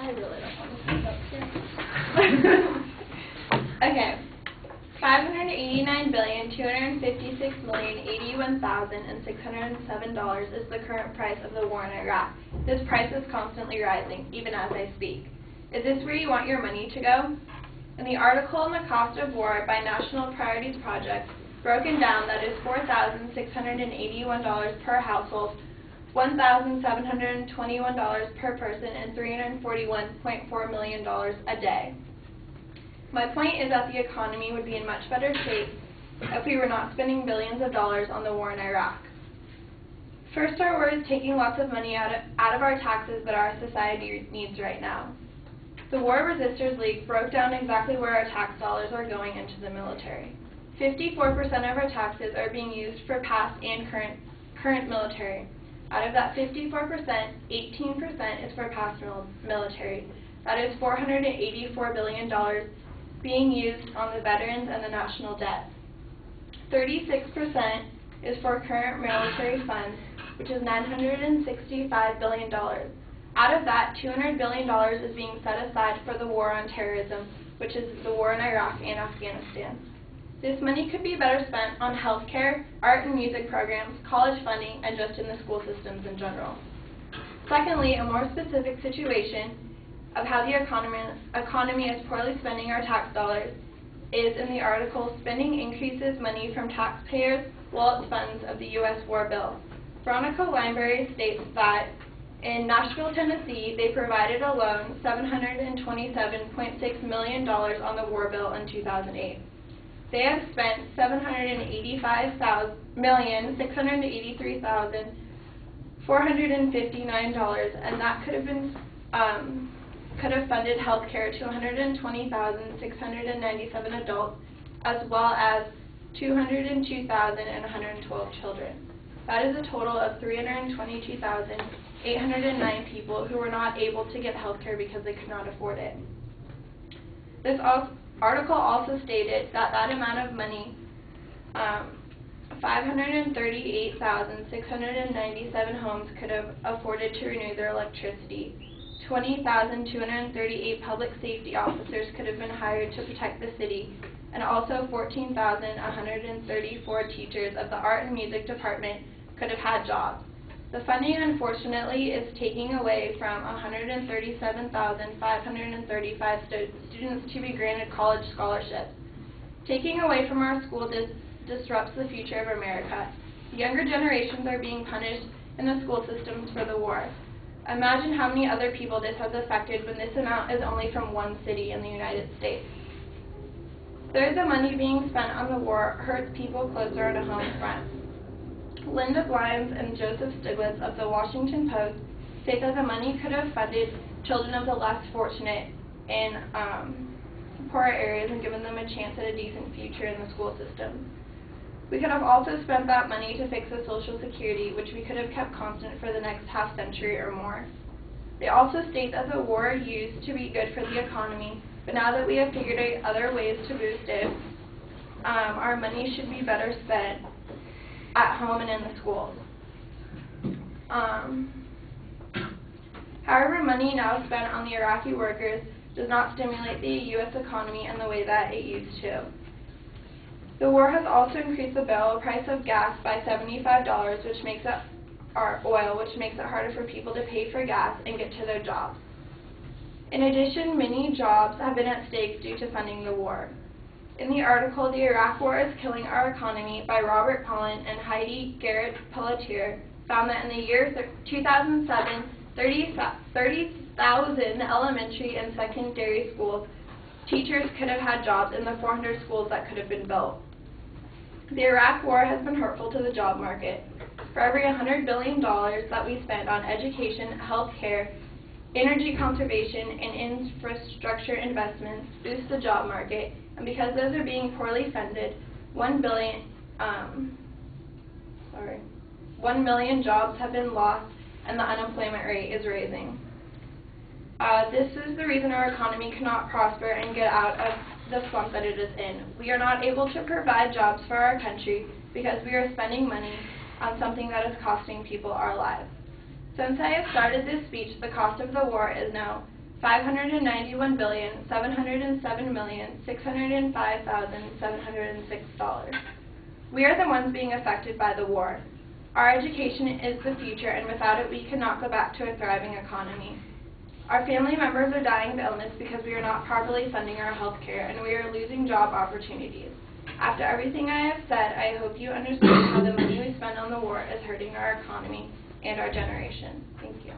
I really don't want to speak up here. Okay. $589,256,081,607 is the current price of the war in Iraq. This price is constantly rising, even as I speak. Is this where you want your money to go? In the article on the cost of war by National Priorities Project, broken down, that is $4,681 per household, $1,721 per person, and $341.4 million a day. My point is that the economy would be in much better shape if we were not spending billions of dollars on the war in Iraq. First, our war is taking lots of money out of our taxes that our society needs right now. The War Resisters League broke down exactly where our tax dollars are going into the military. 54% of our taxes are being used for past and current military. Out of that 54%, 18% is for past military. That is $484 billion being used on the veterans and the national debt. 36% is for current military funds, which is $965 billion. Out of that, $200 billion is being set aside for the war on terrorism, which is the war in Iraq and Afghanistan. This money could be better spent on healthcare, art and music programs, college funding, and just in the school systems in general. Secondly, a more specific situation of how the economy is poorly spending our tax dollars is in the article, Spending Increases Money from Taxpayers' Wallet Funds of the U.S. War Bill. Veronica Lineberry states that in Nashville, Tennessee, they provided a loan $727.6 million on the war bill in 2008. They have spent $785,683,459, and that could have funded health care to 120,697 adults, as well as 202,112 children. That is a total of 322,809 people who were not able to get health care because they could not afford it. This article also stated that that amount of money, 538,697 homes could have afforded to renew their electricity. 20,238 public safety officers could have been hired to protect the city, and also 14,134 teachers of the art and music department could have had jobs. The funding, unfortunately, is taking away from 137,535 students to be granted college scholarships. Taking away from our school disrupts the future of America. The younger generations are being punished in the school systems for the war. Imagine how many other people this has affected when this amount is only from one city in the United States. Third, the money being spent on the war hurts people closer on a home front. Linda Blimes and Joseph Stiglitz of the Washington Post state that the money could have funded children of the less fortunate in poorer areas and given them a chance at a decent future in the school system. We could have also spent that money to fix the Social Security, which we could have kept constant for the next half century or more. They also state that the war used to be good for the economy, but now that we have figured out other ways to boost it, our money should be better spent at home and in the schools. However, money now spent on the Iraqi workers does not stimulate the U.S. economy in the way that it used to. The war has also increased the barrel price of gas by $75, which makes it harder for people to pay for gas and get to their jobs. In addition, many jobs have been at stake due to funding the war. In the article, The Iraq War is Killing Our Economy by Robert Pollan and Heidi Garrett Pelletier found that in the year 2007, 30,000 elementary and secondary schools teachers could have had jobs in the 400 schools that could have been built. The Iraq War has been hurtful to the job market. For every $100 billion that we spend on education, health care, energy conservation, and infrastructure investments boost the job market, and because those are being poorly funded, 1 million jobs have been lost and the unemployment rate is rising. This is the reason our economy cannot prosper and get out of the slump that it is in. We are not able to provide jobs for our country because we are spending money on something that is costing people our lives. Since I have started this speech, the cost of the war is now $591,707,605,706. We are the ones being affected by the war. Our education is the future, and without it we cannot go back to a thriving economy. Our family members are dying of illness because we are not properly funding our health care, and we are losing job opportunities. After everything I have said, I hope you understand how the money we spend on the war is hurting our economy and our generation. Thank you.